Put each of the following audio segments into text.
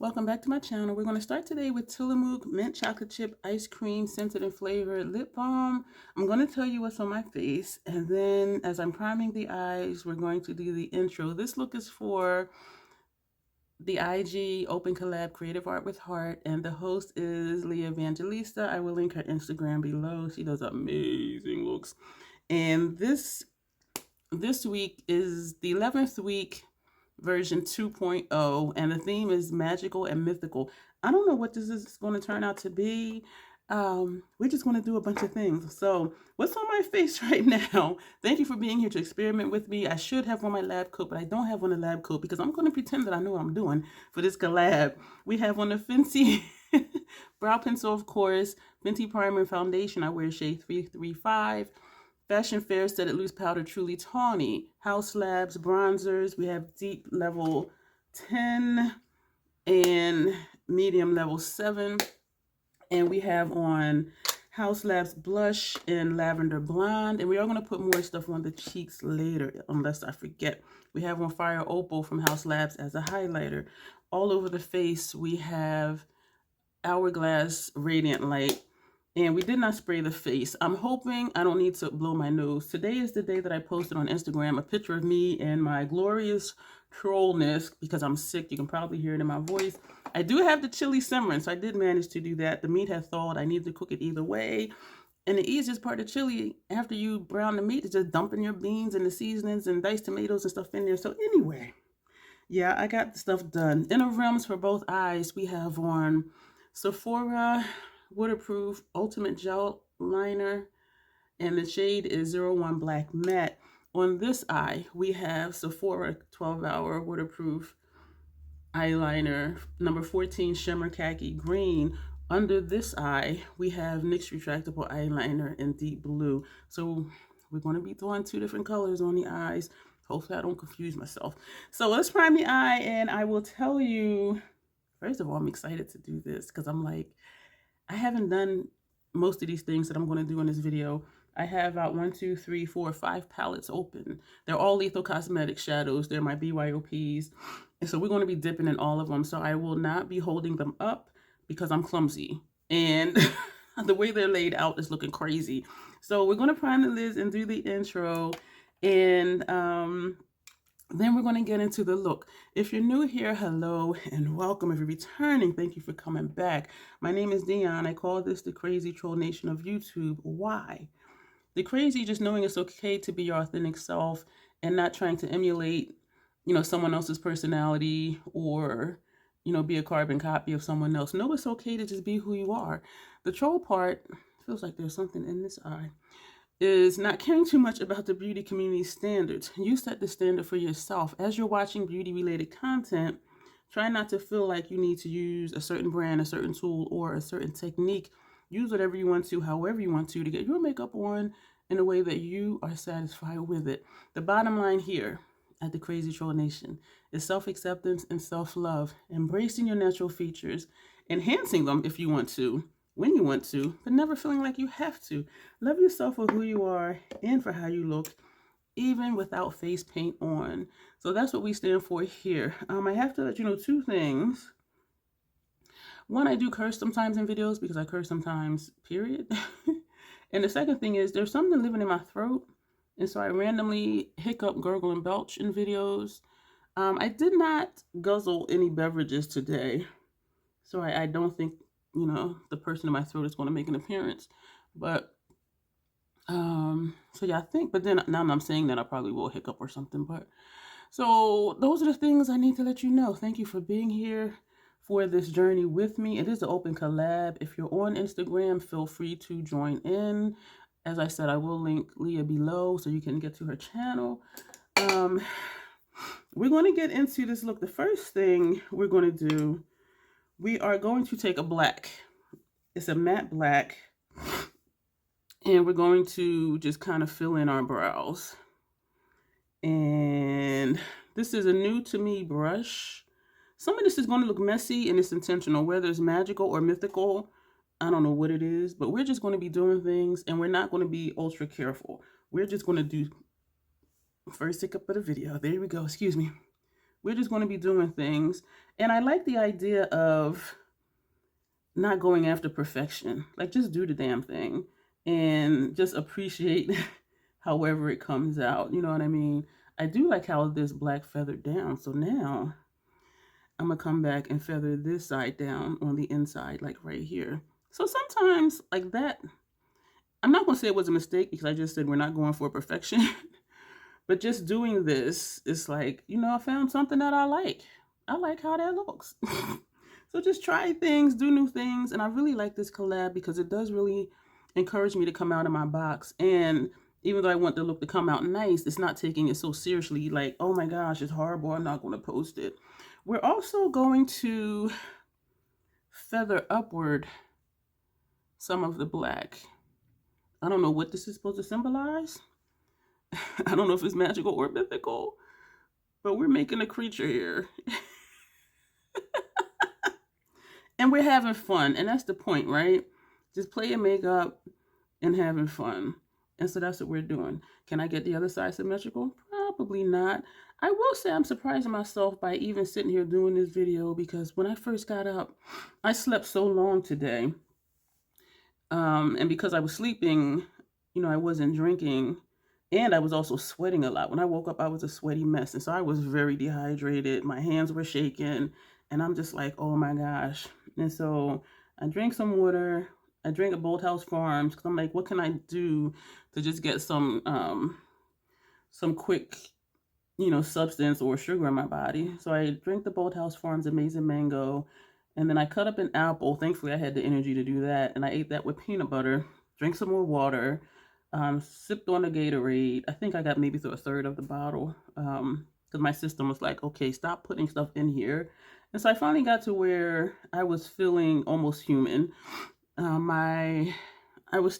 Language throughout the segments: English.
Welcome back to my channel. We're going to start today with Tillamook Mint Chocolate Chip Ice Cream Scented and Flavored Lip Balm. I'm going to tell you what's on my face, and then as I'm priming the eyes, we're going to do the intro. This look is for the IG Open Collab Creative Art with Heart, and the host is Leah Evangelista. I will link her Instagram below. She does amazing looks. And this week is the 11th week version 2.0, and the theme is magical and mythical. I don't know what this is going to turn out to be. We're just going to do a bunch of things. So what's on my face right now? Thank you for being here to experiment with me. I should have on my lab coat, but I don't have on a lab coat because I'm going to pretend that I know what I'm doing for this collab. We have on the Fenty brow pencil, of course, Fenty primer and foundation. I wear shade 335. Fashion Fair Studded Loose Powder Truly Tawny. House Labs bronzers. We have deep level 10 and medium level 7. And we have on House Labs blush in Lavender Blonde. And we are going to put more stuff on the cheeks later, unless I forget. We have on Fire Opal from House Labs as a highlighter. All over the face, we have Hourglass Radiant Light. And we did not spray the face. I'm hoping I don't need to blow my nose. Today is the day that I posted on Instagram a picture of me and my glorious trollness because I'm sick. You can probably hear it in my voice. I do have the chili simmering, so I did manage to do that. The meat has thawed. I need to cook it either way. And the easiest part of chili, after you brown the meat, is just dumping your beans and the seasonings and diced tomatoes and stuff in there. So anyway, yeah, I got the stuff done. Inner rims for both eyes. We have on Sephora Waterproof Ultimate Gel Liner, and the shade is 01 Black Matte. On this eye, we have Sephora 12-Hour Waterproof Eyeliner, number 14 Shimmer Khaki Green. Under this eye, we have NYX Retractable Eyeliner in Deep Blue. So we're going to be doing two different colors on the eyes. Hopefully I don't confuse myself. So let's prime the eye, and I will tell you, first of all, I'm excited to do this because I'm like, I haven't done most of these things that I'm going to do in this video. I have about 1, 2, 3, 4, 5 palettes open. They're all Lethal Cosmetics shadows. They're my BYOPs. And so we're going to be dipping in all of them. So I will not be holding them up because I'm clumsy. And the way they're laid out is looking crazy. So we're going to prime the lids and do the intro. And then we're going to get into the look. If you're new here, hello and welcome. If you're returning, thank you for coming back. My name is Dion. I call this the crazy troll nation of YouTube. Why? The crazy, just knowing it's okay to be your authentic self and not trying to emulate, someone else's personality or, be a carbon copy of someone else. No, it's okay to just be who you are. The troll part, feels like there's something in this eye, is not caring too much about the beauty community standards. You set the standard for yourself. As you're watching beauty-related content, try not to feel like you need to use a certain brand, a certain tool, or a certain technique. Use whatever you want to, however you want to get your makeup on in a way that you are satisfied with it. The bottom line here at the Crazy Troll Nation is self-acceptance and self-love. Embracing your natural features, enhancing them if you want to, when you want to, but never feeling like you have to. Love yourself for who you are and for how you look, even without face paint on. So that's what we stand for here. I have to let you know two things. One, I do curse sometimes in videos because I curse sometimes, period. And the second thing is there's something living in my throat. And so I randomly hiccup, gurgle, and belch in videos. I did not guzzle any beverages today. So I don't think the person in my throat is going to make an appearance. But, so yeah, I think, but then now I'm saying that I probably will hiccup or something. But, so those are the things I need to let you know. Thank you for being here for this journey with me. It is an open collab. If you're on Instagram, feel free to join in. As I said, I will link Leah below so you can get to her channel. We're going to get into this look. The first thing we're going to do, we are going to take a black. It's a matte black. And we're going to just kind of fill in our brows. And this is a new to me brush. Some of this is going to look messy and it's intentional, whether it's magical or mythical. I don't know what it is, but we're just going to be doing things and we're not going to be ultra careful. We're just going to do first hiccup of the video. There we go. Excuse me. We're just going to be doing things. And I like the idea of not going after perfection. Like, just do the damn thing and just appreciate however it comes out. You know what I mean? I do like how this black feathered down. So now I'm going to come back and feather this side down on the inside, like right here. So sometimes like that, I'm not going to say it was a mistake because I just said we're not going for perfection. But just doing this, it's like, you know, I found something that I like. I like how that looks. So just try things, do new things. And I really like this collab because it does really encourage me to come out of my box. And even though I want the look to come out nice, it's not taking it so seriously. Like, oh my gosh, it's horrible, I'm not going to post it. We're also going to feather upward some of the black. I don't know what this is supposed to symbolize. I don't know if it's magical or mythical, but we're making a creature here. And we're having fun. And that's the point, right? Just playing makeup and having fun. And so that's what we're doing. Can I get the other side symmetrical? Probably not. I will say I'm surprising myself by even sitting here doing this video because when I first got up, I slept so long today. And because I was sleeping, you know, I wasn't drinking. And I was also sweating a lot. When I woke up, I was a sweaty mess. And so I was very dehydrated. My hands were shaking. And I'm just like, oh my gosh. And so I drank some water. I drank at Bolthouse Farms because I'm like, what can I do to just get some quick, you know, substance or sugar in my body? So I drank the Bolthouse Farms Amazing Mango. And then I cut up an apple. Thankfully, I had the energy to do that. And I ate that with peanut butter. Drank some more water. Sipped on a Gatorade. I think I got maybe through a third of the bottle because my system was like, okay, stop putting stuff in here. And so I finally got to where I was feeling almost human. I was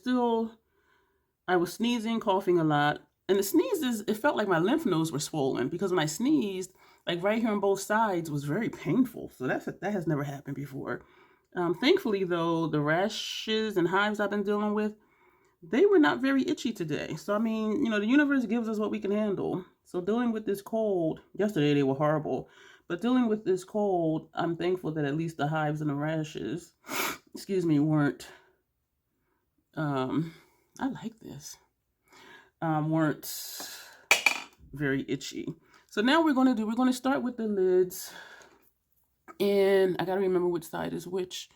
sneezing, coughing a lot. And the sneezes, it felt like my lymph nodes were swollen because when I sneezed, like right here on both sides was very painful. So that has never happened before. Thankfully, though, the rashes and hives I've been dealing with, they were not very itchy today. So, I mean, you know, the universe gives us what we can handle. So dealing with this cold, yesterday they were horrible, but dealing with this cold, I'm thankful that at least the hives and the rashes, excuse me, weren't, I like this, weren't very itchy. So now we're going to start with the lids. And I got to remember which side is which.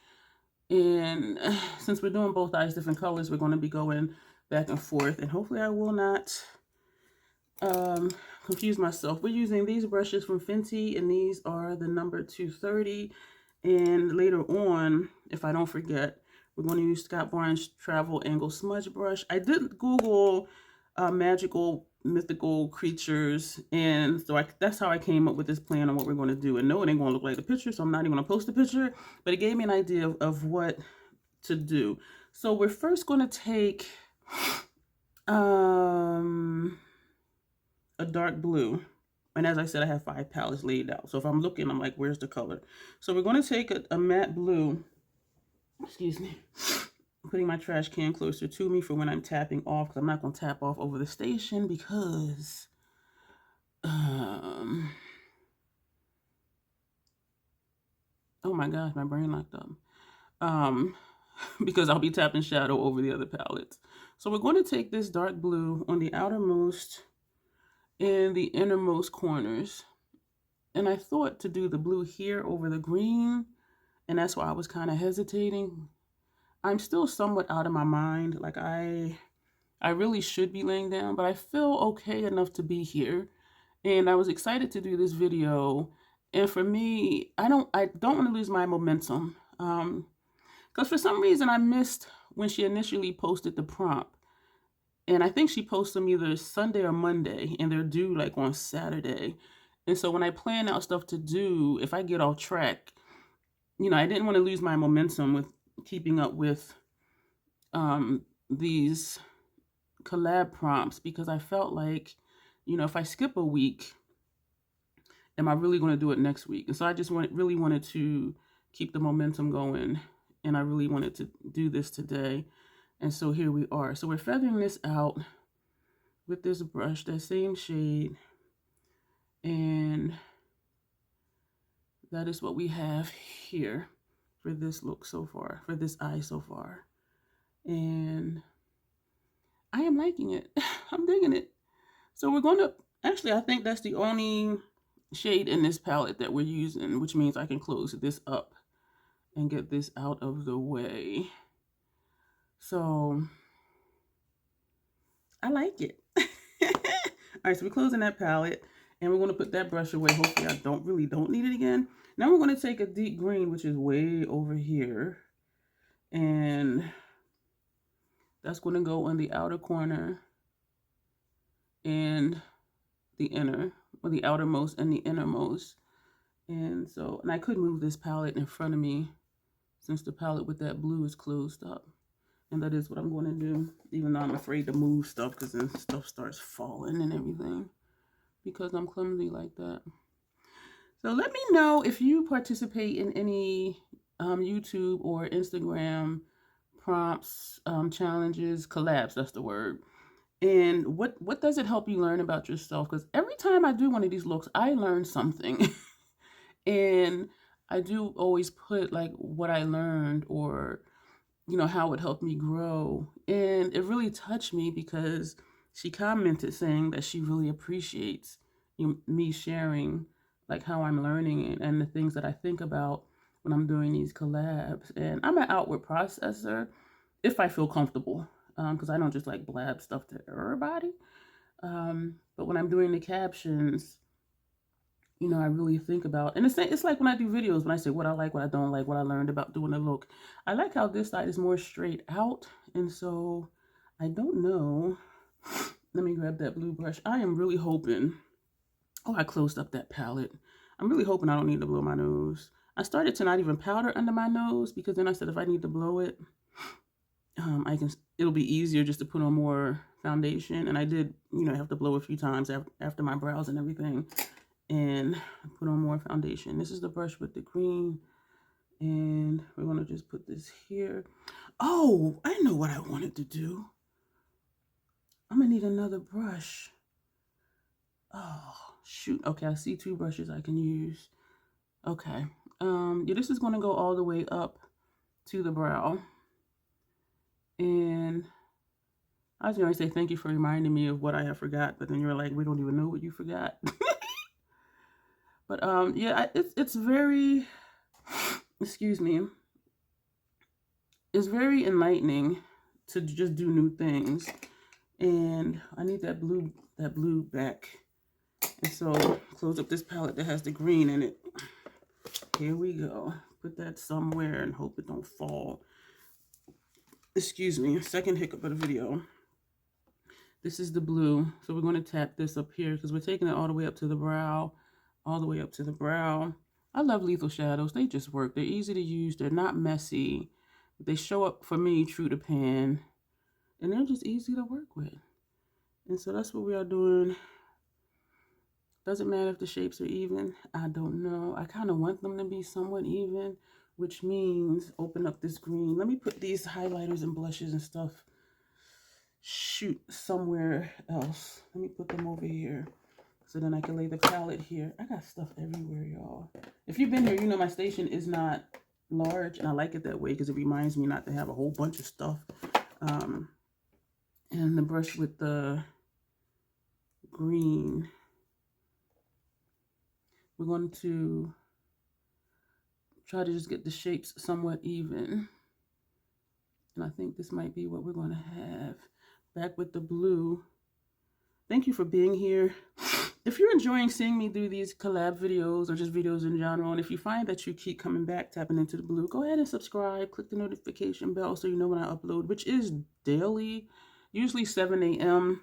And since we're doing both eyes different colors, we're going to be going back and forth. And hopefully I will not confuse myself. We're using these brushes from Fenty, and these are the number 230. And later on, if I don't forget, we're going to use Scott Barnes Travel Angle Smudge Brush. I did Google magical mythical creatures, and so that's how I came up with this plan on what we're going to do. And no, it ain't going to look like the picture, so I'm not even going to post the picture, but it gave me an idea of what to do. So we're first going to take a dark blue, and as I said, I have 5 palettes laid out, so if I'm looking, I'm like, where's the color? So we're going to take a matte blue, excuse me, putting my trash can closer to me for when I'm tapping off, because I'm not going to tap off over the station because oh my gosh, my brain locked up. Because I'll be tapping shadow over the other palettes. So we're going to take this dark blue on the outermost and the innermost corners. And I thought to do the blue here over the green, and that's why I was kind of hesitating. I'm still somewhat out of my mind. Like I really should be laying down, but I feel okay enough to be here. And I was excited to do this video. And for me, I don't want to lose my momentum. Because for some reason I missed when she initially posted the prompt. And I think she posts them either Sunday or Monday, and they're due like on Saturday. And so when I plan out stuff to do, if I get off track, you know, I didn't want to lose my momentum with keeping up with these collab prompts, because I felt like, you know, if I skip a week, am I really going to do it next week? And so I just really wanted to keep the momentum going, and I really wanted to do this today. And so here we are. So we're feathering this out with this brush, that same shade, and that is what we have here for this look so far, for this eye so far. And I am liking it. I'm digging it. So we're going to, actually, I think that's the only shade in this palette that we're using, which means I can close this up and get this out of the way. So I like it. All right, so we're closing that palette and we're going to put that brush away. Hopefully I don't need it again. Now we're going to take a deep green, which is way over here. And that's going to go on the outer corner and the inner, or the outermost and the innermost. And so, and I could move this palette in front of me since the palette with that blue is closed up. And that is what I'm going to do, even though I'm afraid to move stuff because then stuff starts falling and everything because I'm clumsy like that. So let me know if you participate in any YouTube or Instagram prompts, challenges, collabs, that's the word. And what does it help you learn about yourself? Because every time I do one of these looks, I learn something. And I do always put like what I learned or, you know, how it helped me grow. And it really touched me because she commented saying that she really appreciates me sharing like how I'm learning and the things that I think about when I'm doing these collabs. And I'm an outward processor if I feel comfortable, because I don't just like blab stuff to everybody. But when I'm doing the captions, you know, I really think about, and it's like when I do videos, when I say what I like, what I don't like, what I learned about doing a look. I like how this side is more straight out. And so I don't know. Let me grab that blue brush. I am really hoping, oh, I closed up that palette. I'm really hoping I don't need to blow my nose. I started to not even powder under my nose because then I said if I need to blow it, it'll be easier just to put on more foundation. And I did, you know, have to blow a few times after my brows and everything. And put on more foundation. This is the brush with the green. And we're going to just put this here. Oh, I know what I wanted to do. I'm going to need another brush. Oh, shoot. Okay, I see two brushes I can use. Okay. Yeah, this is going to go all the way up to the brow. And I was going to say thank you for reminding me of what I have forgot. But then you're like, we don't even know what you forgot. But yeah, it's very, excuse me, it's very enlightening to just do new things. And I need that blue back. And so close up this palette that has the green in it. Here we go. Put that somewhere and hope it don't fall. Excuse me, second hiccup of the video. This is the blue. So we're going to tap this up here because we're taking it all the way up to the brow. All the way up to the brow. I love lethal shadows. They just work. They're easy to use. They're not messy. They show up for me true to pan. And they're just easy to work with. And so that's what we are doing. Doesn't matter if the shapes are even. I don't know. I kind of want them to be somewhat even, which means open up this green. Let me put these highlighters and blushes and stuff, shoot, somewhere else. Let me put them over here. So then I can lay the palette here. I got stuff everywhere, y'all. If you've been here, you know my station is not large. And I like it that way because it reminds me not to have a whole bunch of stuff. And the brush with the green. We're going to try to just get the shapes somewhat even. And I think this might be what we're going to have. Back with the blue. Thank you for being here. If you're enjoying seeing me do these collab videos or just videos in general, and if you find that you keep coming back, tapping into the blue, go ahead and subscribe. Click the notification bell so you know when I upload, which is daily, usually 7 a.m.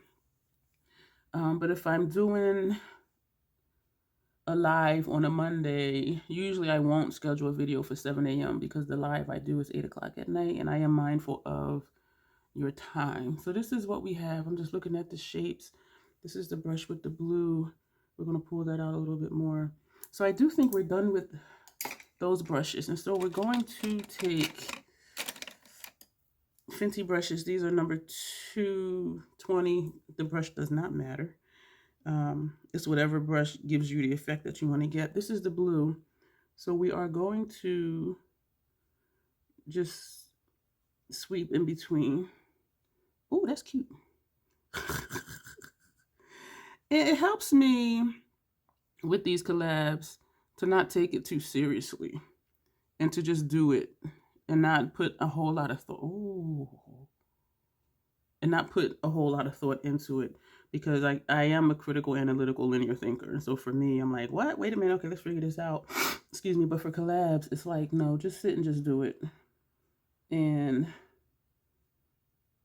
But if I'm doing a live on a Monday, usually I won't schedule a video for 7 a.m. because the live I do is 8 o'clock at night, and I am mindful of your time. So this is what we have. I'm just looking at the shapes. This is the brush with the blue. We're going to pull that out a little bit more. So I do think we're done with those brushes. And so we're going to take Fenty brushes. These are number 220. The brush does not matter. It's whatever brush gives you the effect that you want to get. This is the blue. So we are going to just sweep in between. Oh, that's cute. It helps me with these collabs to not take it too seriously and to just do it and not put a whole lot of thought. Ooh. And not put a whole lot of thought into it, because I am a critical, analytical, linear thinker. And so for me, I'm like, what? Wait a minute. Okay, let's figure this out. Excuse me. But for collabs, it's like, no, just sit and just do it. And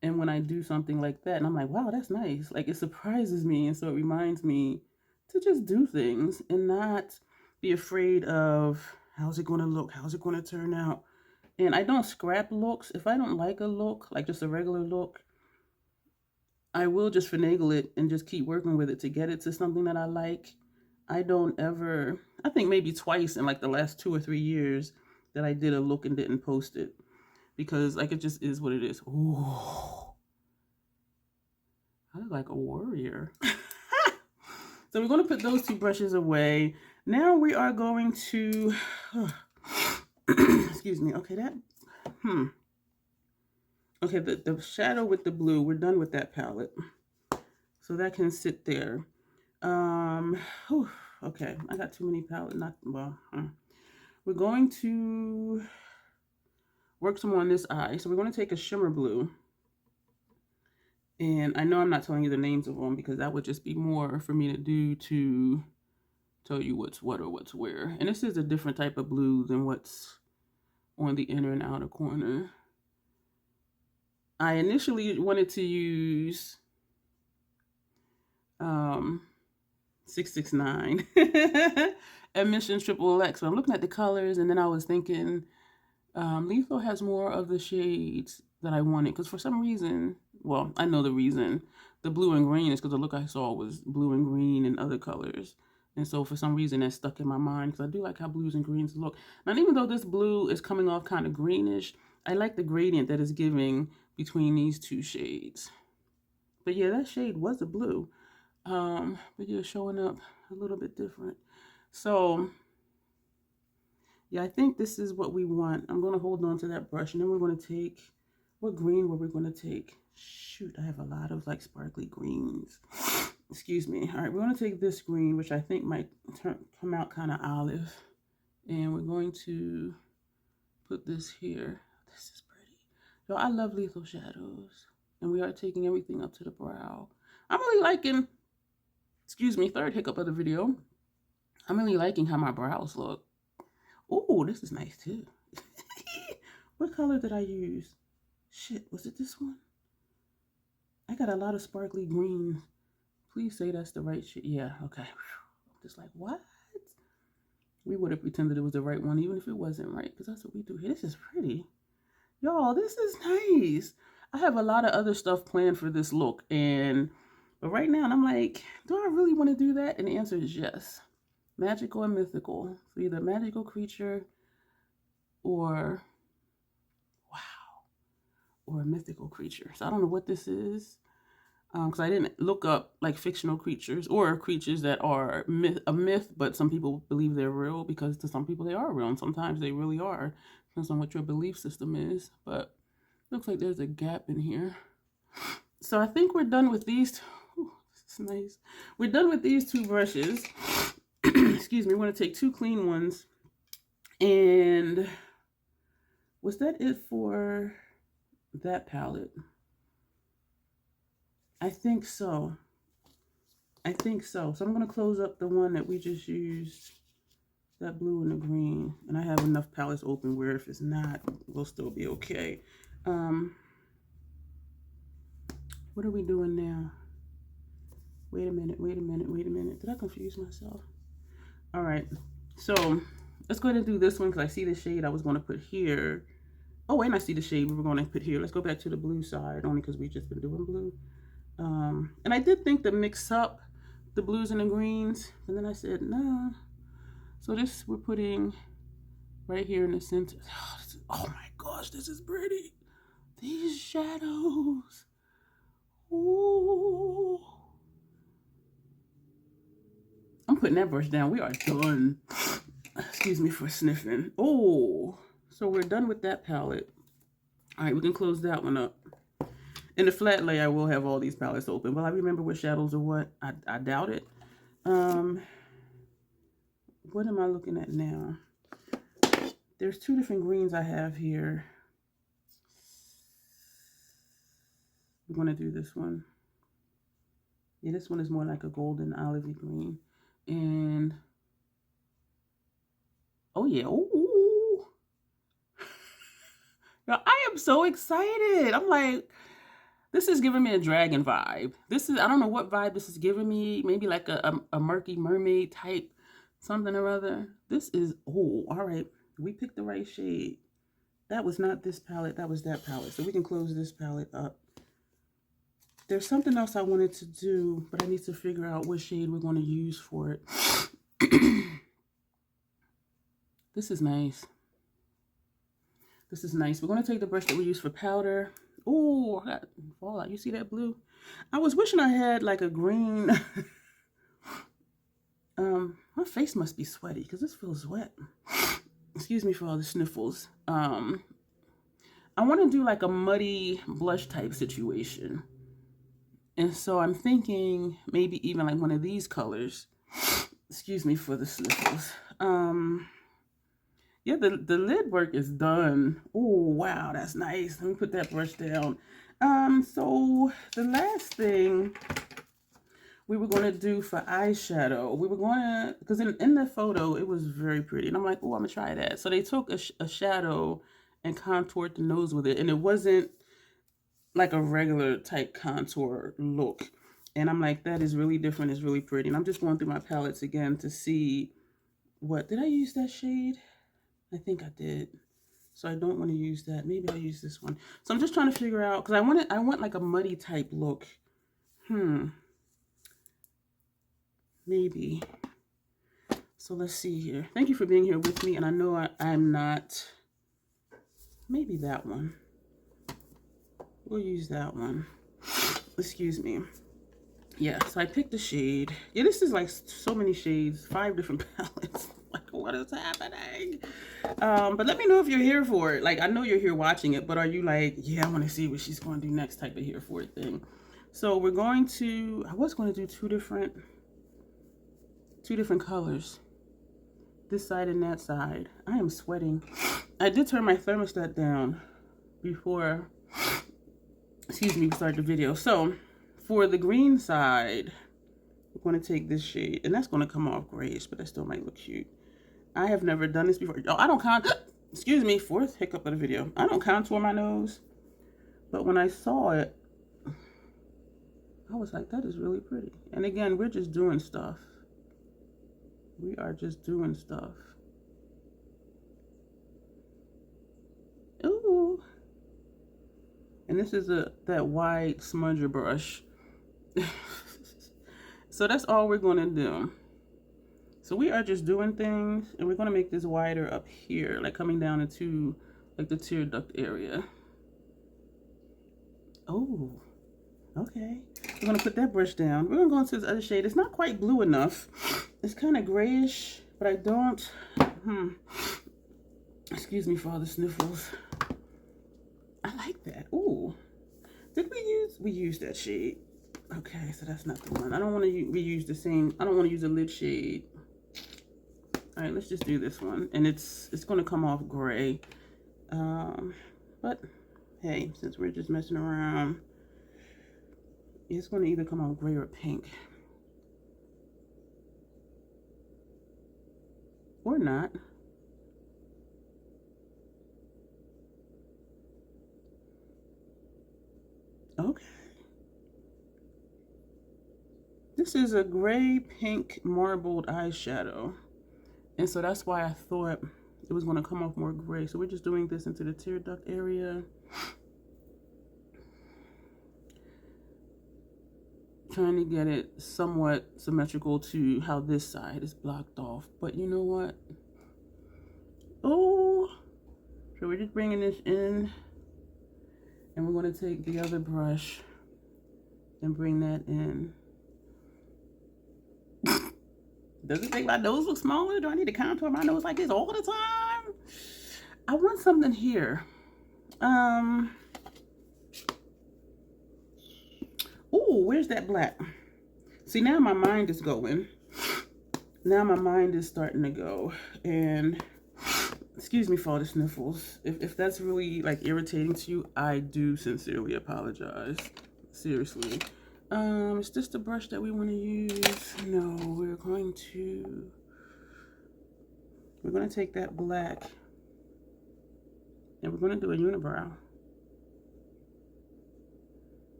when I do something like that, and I'm like, wow, that's nice. Like, it surprises me. And so it reminds me to just do things and not be afraid of how's it going to look? How's it going to turn out? And I don't scrap looks. If I don't like a look, like just a regular look, I will just finagle it and just keep working with it to get it to something that I like. I don't ever, I think maybe twice in like the last 2 or 3 years that I did a look and didn't post it, because like it just is what it is. Ooh, I look like a warrior. So we're going to put those 2 brushes away. Now we are going to, excuse me. Okay, okay, the shadow with the blue, we're done with that palette. So that can sit there. Okay, I got too many palettes. We're going to work some on this eye. So we're going to take a shimmer blue. And I know I'm not telling you the names of them because that would just be more for me to do to tell you what's what or what's where. And this is a different type of blue than what's on the inner and outer corner. I initially wanted to use 669 Emissions Triple X. So I'm looking at the colors, and then I was thinking Lethal has more of the shades that I wanted, because for some reason, well, I know the reason, the blue and green is because the look I saw was blue and green and other colors. And so for some reason that stuck in my mind, because I do like how blues and greens look. And even though this blue is coming off kind of greenish, I like the gradient that is giving between these 2 shades. But yeah, that shade was a blue. But you're showing up a little bit different. So yeah, I think this is what we want. I'm going to hold on to that brush, and then we're going to take, what green were we going to take? Shoot, I have a lot of like sparkly greens. Excuse me. All right, we're going to take this green, which I think might come out kind of olive. And we're going to put this here. This is pretty. Yo, I love lethal shadows. And we are taking everything up to the brow. I'm really liking, excuse me, 3rd hiccup of the video. I'm really liking how my brows look. Oh, this is nice too. What color did I use? Shit, was it this one? I got a lot of sparkly greens. Please say that's the right shit. Yeah, okay. I'm just like, what? We would have pretended it was the right one, even if it wasn't right, because that's what we do here. This is pretty. Y'all, this is nice. I have a lot of other stuff planned for this look, but right now, I'm like, do I really want to do that? And the answer is yes. Magical and mythical. So either magical creature or, wow, or a mythical creature. So I don't know what this is, because I didn't look up like fictional creatures or creatures that are a myth, but some people believe they're real, because to some people they are real, and sometimes they really are. Depends on what your belief system is. But looks like there's a gap in here. So I think we're done with these. Ooh, this is nice. We're done with these 2 brushes. Excuse me. We're going to take 2 clean ones. And was that it for that palette? I think so. I think so. So I'm going to close up the one that we just used, that blue and the green. And I have enough palettes open where if it's not, we'll still be okay. What are we doing now? Wait a minute. Did I confuse myself? All right. So let's go ahead and do this one, because I see the shade I was going to put here. Oh, and I see the shade we were going to put here. Let's go back to the blue side, only because we've just been doing blue. And I did think to mix up the blues and the greens, and then I said, no. So this we're putting right here in the center. Oh my gosh, this is pretty. These shadows. Ooh. I'm putting that brush down. We are done. Excuse me for sniffing. Oh, so we're done with that palette. All right, we can close that one up. In the flat lay, I will have all these palettes open. Will I remember what shadows are what? I doubt it. What am I looking at now? There's two different greens I have here. We're going to do this one. Yeah, this one is more like a golden olivey green. And, oh yeah, ooh. Now, I am so excited. I'm like, this is giving me a dragon vibe. This is, I don't know what vibe this is giving me. Maybe like a murky mermaid type something or other. This is, oh, all right. We picked the right shade. That was not this palette. That was that palette. So we can close this palette up. There's something else I wanted to do, but I need to figure out what shade we're going to use for it. This is nice. This is nice. We're going to take the brush that we use for powder. Oh, I got fallout. You see that blue? I was wishing I had like a green. My face must be sweaty because this feels wet. Excuse me for all the sniffles. I want to do like a muddy blush type situation. And so I'm thinking maybe even like one of these colors. Excuse me for the sniffles. Yeah, the lid work is done. Oh, wow, that's nice. Let me put that brush down. So the last thing we were going to do for eyeshadow, we were going to, because in the photo, it was very pretty. And I'm like, oh, I'm going to try that. So they took a shadow and contoured the nose with it. And it wasn't like a regular type contour look. And I'm like, that is really different. It's really pretty. And I'm just going through my palettes again to see what, did I use that shade? I think I did. So I don't want to use that. Maybe I'll use this one. So I'm just trying to figure out, because I want like a muddy type look. Maybe. So let's see here. Thank you for being here with me. And I know I'm not, maybe that one. We'll use that one. Excuse me. Yeah, so I picked a shade. Yeah, this is like so many shades, 5 different palettes. Like, what is happening? But let me know if you're here for it. Like, I know you're here watching it, but are you like, yeah, I want to see what she's going to do next type of here for it thing. So we're going to, I was going to do two different colors. This side and that side. I am sweating. I did turn my thermostat down before, excuse me, we started the video. So for the green side, we're going to take this shade, and that's going to come off grayish, but that still might look cute. I have never done this before. Oh, I don't excuse me, fourth hiccup of the video. I don't contour my nose, but when I saw it, I was like, that is really pretty. And again, we're just doing stuff. We are just doing stuff. Ooh. And this is that wide smudger brush. So that's all we're going to do. So we are just doing things, and we're going to make this wider up here, like coming down into like the tear duct area. Oh, okay. We're going to put that brush down. We're going to go into this other shade. It's not quite blue enough. It's kind of grayish, but I don't, excuse me for all the sniffles. I like that. Ooh. Did we used that shade. Okay, so that's not the one. I don't want to reuse the same. I don't want to use a lid shade. All right, let's just do this one. And it's going to come off gray. But hey, since we're just messing around, it's going to either come off gray or pink. Or not. Okay. This is a gray pink marbled eyeshadow. And so that's why I thought it was going to come off more gray. So we're just doing this into the tear duct area. Trying to get it somewhat symmetrical to how this side is blocked off. But you know what? Oh, so we're just bringing this in. And we're going to take the other brush and bring that in. Does it make my nose look smaller? Do I need to contour my nose like this all the time? I want something here. Ooh, where's that black? See, now my mind is going. Now my mind is starting to go. And excuse me for all the sniffles. If that's really like irritating to you, I do sincerely apologize. Seriously. Is this the brush that we want to use? No, we're going to take that black and we're going to do a unibrow.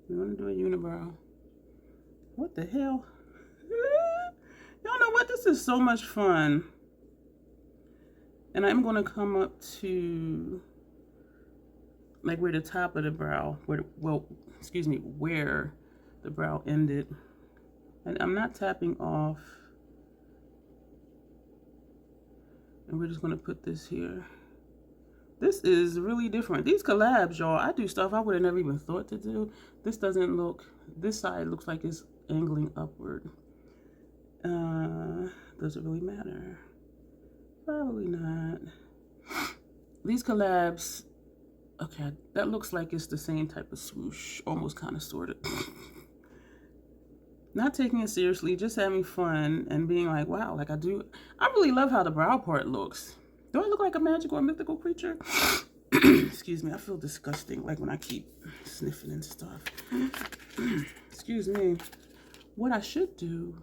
We're going to do a unibrow. What the hell? Y'all know what? This is so much fun. And I'm going to come up to like where the top of the brow, where the brow ended. And I'm not tapping off. And we're just going to put this here. This is really different. These collabs, y'all, I do stuff I would have never even thought to do. This doesn't look, this side looks like it's angling upward. Does it really matter? Probably not. These collabs, okay, that looks like it's the same type of swoosh, almost kind of sort of. Not taking it seriously, just having fun and being like, wow, like I really love how the brow part looks. Do I look like a magical or mythical creature? Excuse me, I feel disgusting, like when I keep sniffing and stuff. Excuse me. What I should do,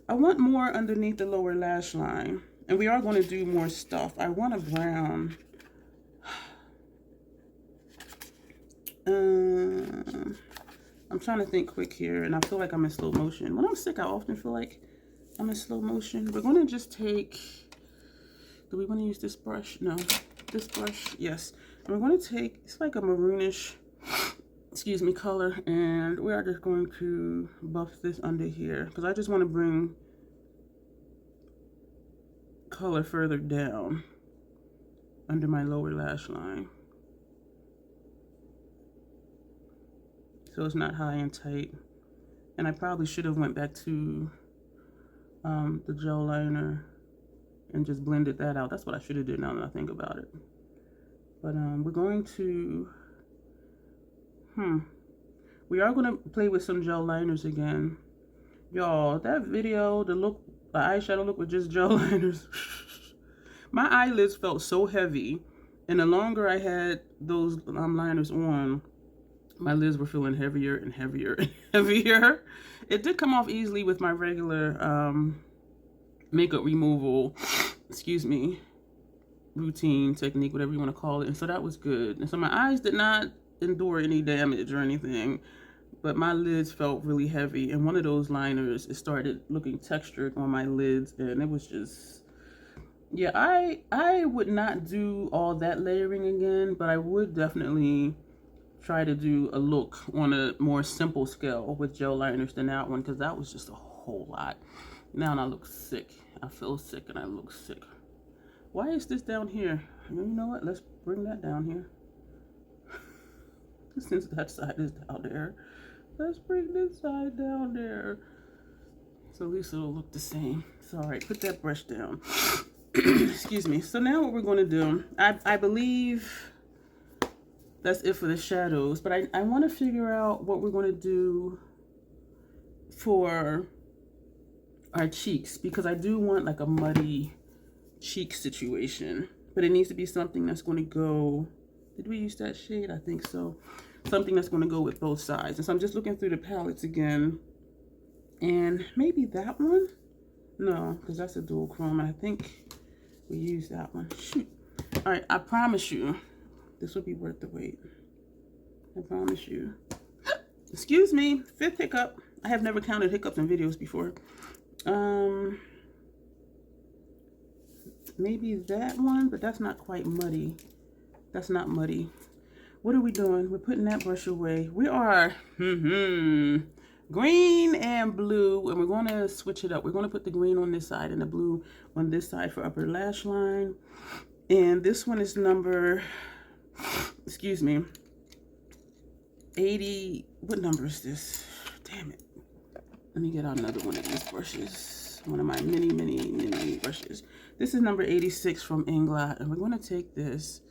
I want more underneath the lower lash line. And we are going to do more stuff. I want a brown. I'm trying to think quick here, and I feel like I'm in slow motion. When I'm sick, I often feel like I'm in slow motion. We're going to just take, do we want to use this brush? No, this brush, yes. And we're going to take, it's like a maroonish, excuse me, color, and we are just going to buff this under here, because I just want to bring color further down under my lower lash line. So it's not high and tight. And I probably should have went back to the gel liner and just blended that out. That's what I should have did now that I think about it. But we're going to, we are going to play with some gel liners again. Y'all, that video, the eyeshadow look with just gel liners. My eyelids felt so heavy. And the longer I had those liners on, my lids were feeling heavier and heavier and heavier. It did come off easily with my regular makeup removal, excuse me, routine, technique, whatever you want to call it. And so that was good. And so my eyes did not endure any damage or anything, but my lids felt really heavy. And one of those liners, it started looking textured on my lids, and it was just, yeah, I would not do all that layering again, but I would definitely try to do a look on a more simple scale with gel liners than that one, because that was just a whole lot. Now I look sick. I feel sick and I look sick. Why is this down here? You know what? Let's bring that down here. Since that side is down there, let's bring this side down there. So at least it'll look the same. So all right, put that brush down. Excuse me. So now what we're going to do, I believe that's it for the shadows, but I want to figure out what we're going to do for our cheeks, because I do want like a muddy cheek situation, but it needs to be something that's going to go, did we use that shade? I think so. Something that's going to go with both sides. And so I'm just looking through the palettes again, and maybe that one? No, because that's a dual chrome, and I think we used that one. Shoot. All right, I promise you, this will be worth the wait. I promise you. Excuse me, 5th hiccup. I have never counted hiccups in videos before. Maybe that one, but that's not quite muddy. That's not muddy. What are we doing? We're putting that brush away. We are green and blue, and we're going to switch it up. We're going to put the green on this side and the blue on this side for upper lash line. And this one is number, excuse me, 80, what number is this? Damn it. Let me get out another one of these brushes. One of my mini brushes. This is number 86 from Inglot. And we're going to take this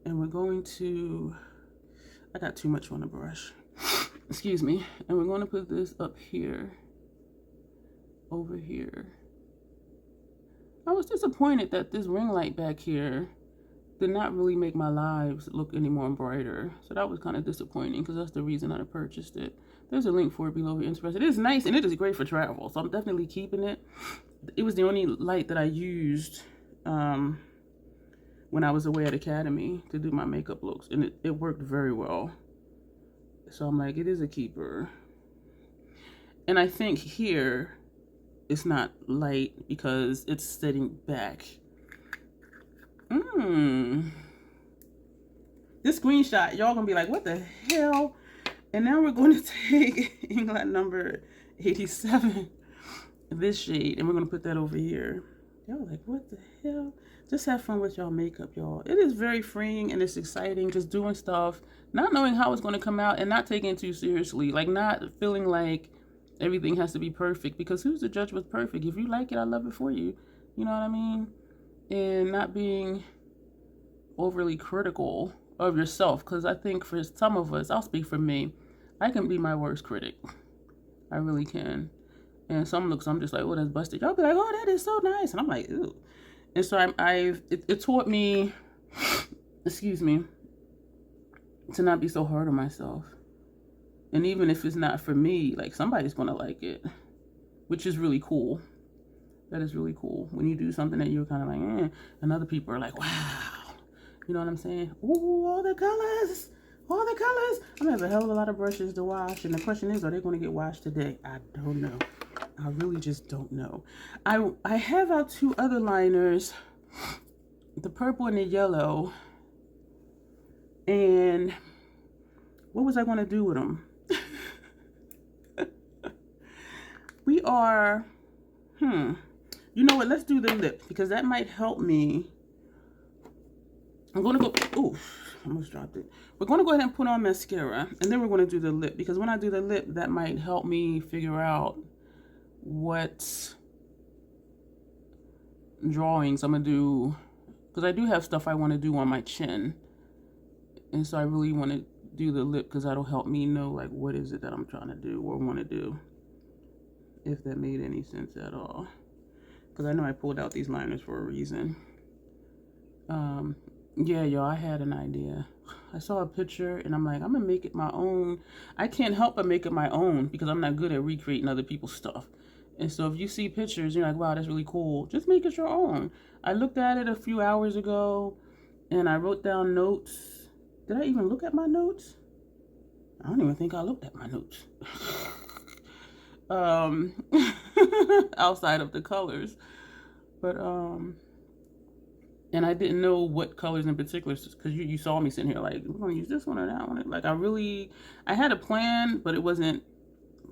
and we're going to, I got too much on the brush. Excuse me. And we're going to put this up here. Over here. I was disappointed that this ring light back here did not really make my lives look any more brighter. So that was kind of disappointing because that's the reason I purchased it. There's a link for it below if you're interested. It is nice and it is great for travel. So I'm definitely keeping it. It was the only light that I used when I was away at Academy to do my makeup looks. And it worked very well. So I'm like, it is a keeper. And I think here it's not light because it's sitting back. This screenshot, y'all gonna be like, what the hell? And now we're going to take Inglot number 87, this shade, and we're gonna put that over here. Y'all like, what the hell? Just have fun with y'all makeup, y'all. It is very freeing and it's exciting, just doing stuff, not knowing how it's gonna come out and not taking it too seriously. Like not feeling like everything has to be perfect, because who's the judge what's perfect? If you like it, I love it for you. You know what I mean? And not being overly critical of yourself, because I think for some of us, I'll speak for me, I can be my worst critic. I really can. And some looks I'm just like, oh, that's busted. Y'all be like, oh, that is so nice, and I'm like, ooh. And so it taught me, excuse me, to not be so hard on myself. And even if it's not for me, like somebody's gonna like it, which is really cool. That is really cool when you do something that you're kind of like, and other people are like, wow. You know what I'm saying? Ooh, all the colors. All the colors. I'm gonna have a hell of a lot of brushes to wash. And the question is, are they going to get washed today? I don't know. I really just don't know. I have out two other liners, the purple and the yellow. And what was I going to do with them? We are, you know what? Let's do the lip because that might help me. I'm going to go, ooh, almost dropped it. We're going to go ahead and put on mascara, and then we're going to do the lip, because when I do the lip, that might help me figure out what drawings I'm going to do, because I do have stuff I want to do on my chin, and so I really want to do the lip because that'll help me know, like, what is it that I'm trying to do or want to do, if that made any sense at all, because I know I pulled out these liners for a reason. Yeah, y'all, I had an idea. I saw a picture and I'm like, I'm gonna make it my own. I can't help but make it my own because I'm not good at recreating other people's stuff. And so if you see pictures, you're like, wow, that's really cool. Just make it your own. I looked at it a few hours ago and I wrote down notes. Did I even look at my notes? I don't even think I looked at my notes. Outside of the colors. But, and I didn't know what colors in particular, because you saw me sitting here like, we're going to use this one or that one. Like, I had a plan, but it wasn't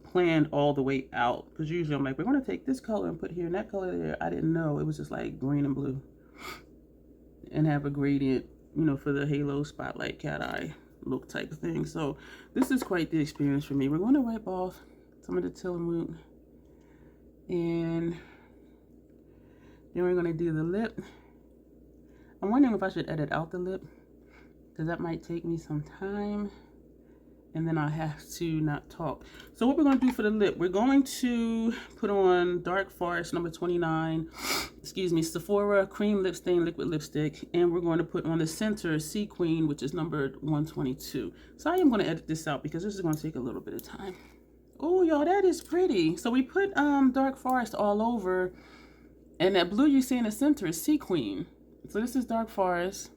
planned all the way out. Because usually I'm like, we're going to take this color and put here and that color there. I didn't know. It was just like green and blue. And have a gradient, you know, for the halo spotlight cat eye look type of thing. So this is quite the experience for me. We're going to wipe off some of the Tillamook. And then we're going to do the lip. I'm wondering if I should edit out the lip, because that might take me some time and then I'll have to not talk. So what we're going to do for the lip, we're going to put on Dark Forest number 29, excuse me, Sephora Cream Lip Stain Liquid Lipstick, and we're going to put on the center Sea Queen, which is numbered 122. So I am going to edit this out because this is going to take a little bit of time. Oh, y'all, that is pretty. So we put Dark Forest all over, and that blue you see in the center is Sea Queen. So this is Dark Forest,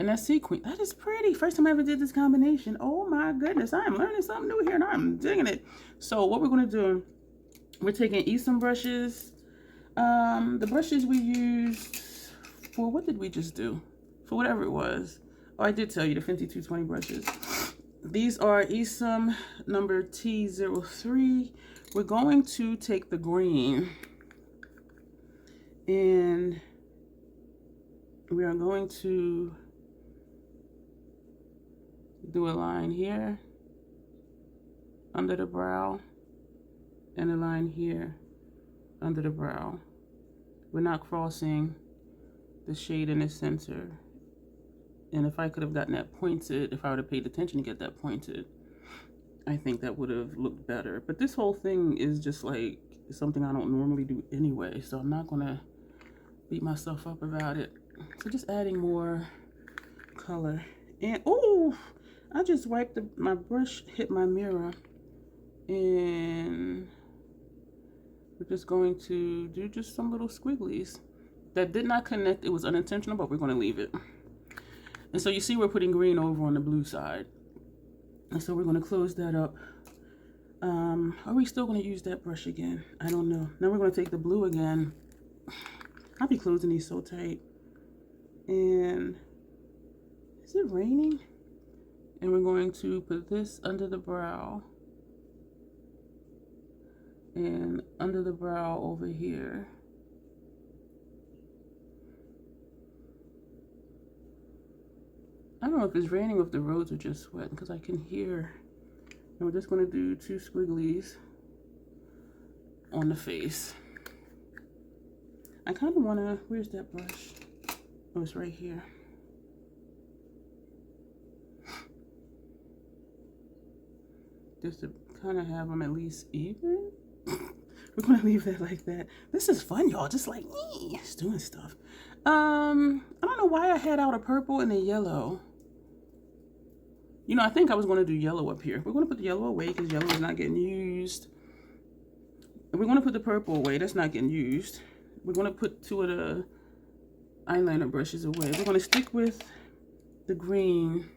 and that's Sea Queen. That is pretty. First time I ever did this combination. Oh my goodness, I am learning something new here, and I'm digging it. So what we're going to do, we're taking Esom brushes. The brushes we used for, what did we just do? For whatever it was. Oh, I did tell you, the Fenty 220 brushes. These are Esom number T03. We're going to take the green, and we are going to do a line here under the brow, and a line here under the brow. We're not crossing the shade in the center. And if I could have gotten that pointed, if I would have paid attention to get that pointed, I think that would have looked better. But this whole thing is just like something I don't normally do anyway, so I'm not gonna beat myself up about it. So just adding more color. And oh, I just wiped my brush hit my mirror, and we're just going to do just some little squigglies that did not connect. It was unintentional, but we're going to leave it. And so you see we're putting green over on the blue side, and so we're going to close that up. Are we still going to use that brush again? I don't know. Now we're going to take the blue again. I'll be closing these so tight. And is it raining? And we're going to put this under the brow and under the brow over here. I don't know if it's raining or if the roads are just wet, because I can hear. And we're just going to do two squigglies on the face. I kind of want to, where's that brush? Oh, it's right here. Just to kind of have them at least even. We're going to leave that like that. This is fun, y'all. Just like me, just doing stuff. I don't know why I had out a purple and a yellow. You know, I think I was going to do yellow up here. We're going to put the yellow away because yellow is not getting used. And we're going to put the purple away. That's not getting used. We're going to put two of the eyeliner brushes away. We're going to stick with the green.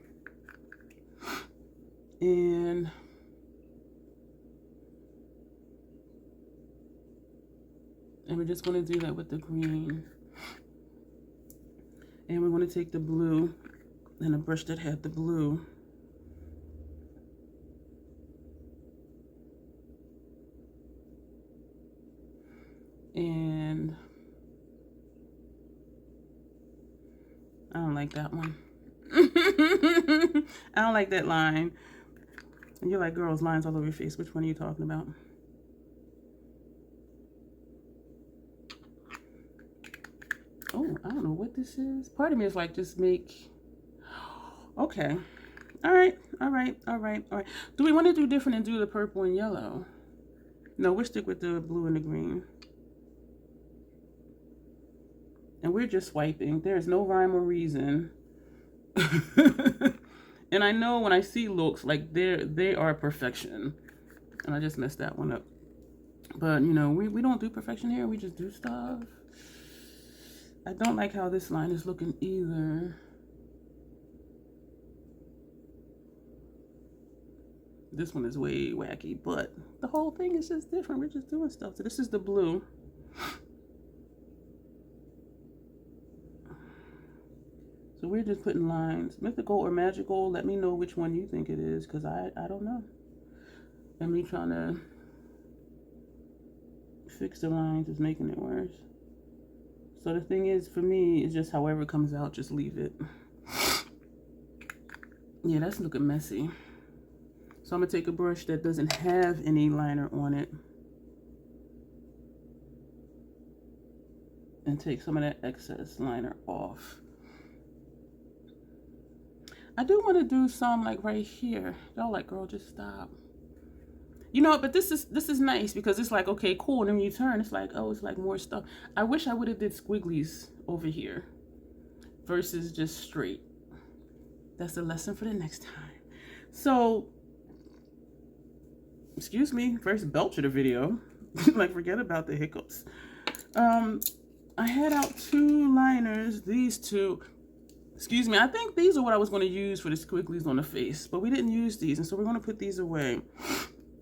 And we're just going to do that with the green. And we're going to take the blue and a brush that had the blue. And I don't like that one. I don't like that line. And you're like, girls, lines all over your face. Which one are you talking about? Oh, I don't know what this is. Part of me is like, just make... Okay. All right. Do we want to do different and do the purple and yellow? No, we'll stick with the blue and the green. And we're just swiping. There's no rhyme or reason. And I know when I see looks, like they are perfection. And I just messed that one up. But, you know, we don't do perfection here. We just do stuff. I don't like how this line is looking either. This one is way wacky, but the whole thing is just different. We're just doing stuff. So this is the blue. So we're just putting lines. Mythical or magical, let me know which one you think it is, because I don't know. And me trying to fix the lines is making it worse. So the thing is, for me, it's just however it comes out, just leave it. Yeah, that's looking messy. So I'm going to take a brush that doesn't have any liner on it and take some of that excess liner off. I do want to do some like right here. Y'all like, girl, just stop. You know, but this is nice because it's like, okay, cool. And then when you turn, it's like, oh, it's like more stuff. I wish I would have did squigglies over here versus just straight. That's a lesson for the next time. So, excuse me, first belch of the video. Like, forget about the hiccups. I had out two liners, these two. Excuse me, I think these are what I was going to use for the squigglies on the face, but we didn't use these, and so we're going to put these away.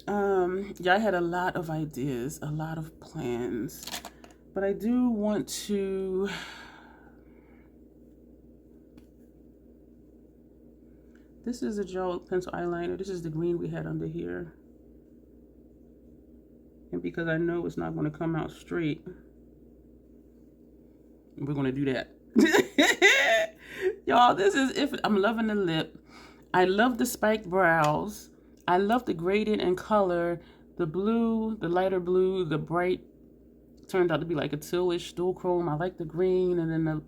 Yeah, I had a lot of ideas, a lot of plans, but I do want to... This is a gel pencil eyeliner. This is the green we had under here. And because I know it's not going to come out straight, we're going to do that. Y'all, this is if I'm loving the lip. I love the spiked brows. I love the gradient and color The blue, the lighter blue, the bright turned out to be like a tealish dual chrome. I like the green, and then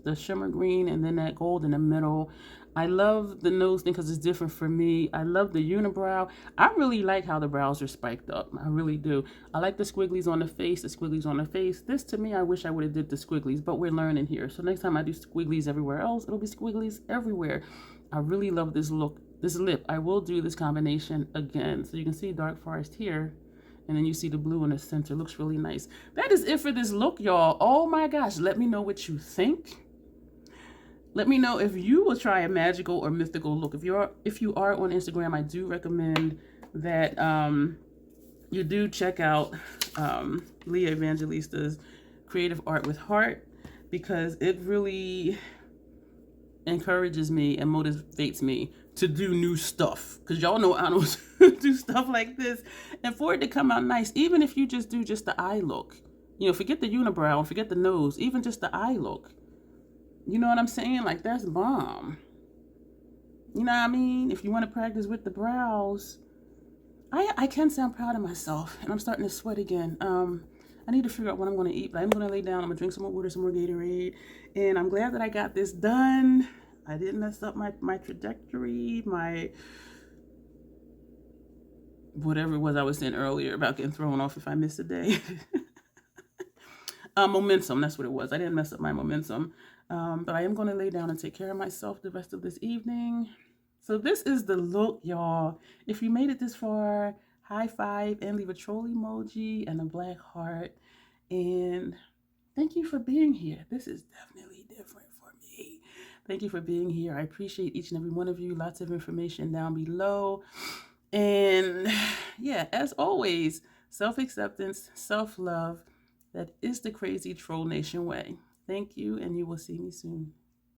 the shimmer green, and then that gold in the middle. I love the nose thing because it's different for me. I love the unibrow. I really like how the brows are spiked up. I really do. I like the squigglies on the face, the squigglies on the face. This, to me, I wish I would have did the squigglies, but we're learning here. So next time I do squigglies everywhere else, it'll be squigglies everywhere. I really love this look, this lip. I will do this combination again. So you can see dark forest here, and then you see the blue in the center. Looks really nice. That is it for this look, y'all. Oh my gosh. Let me know what you think. Let me know if you will try a magical or mythical look. If you are on Instagram, I do recommend that you do check out Leah Evangelista's Creative Art with Heart, because it really encourages me and motivates me to do new stuff, because y'all know I don't do stuff like this, and for it to come out nice, even if you just do just the eye look, you know, forget the unibrow, forget the nose, even just the eye look, you know what I'm saying? Like, that's bomb. You know what I mean? If you want to practice with the brows, I can say I'm proud of myself, and I'm starting to sweat again. I need to figure out what I'm going to eat, but I'm going to lay down. I'm going to drink some more water, some more Gatorade, and I'm glad that I got this done. I didn't mess up my trajectory, my whatever it was I was saying earlier about getting thrown off if I missed a day. Momentum, that's what it was. I didn't mess up my momentum, but I am going to lay down and take care of myself the rest of this evening. So this is the look, y'all. If you made it this far, high five and leave a troll emoji and a black heart. And thank you for being here. This is definitely different for me. Thank you for being here. I appreciate each and every one of you. Lots of information down below. And yeah, as always, self-acceptance, self-love. That is the crazy troll nation way. Thank you, and you will see me soon.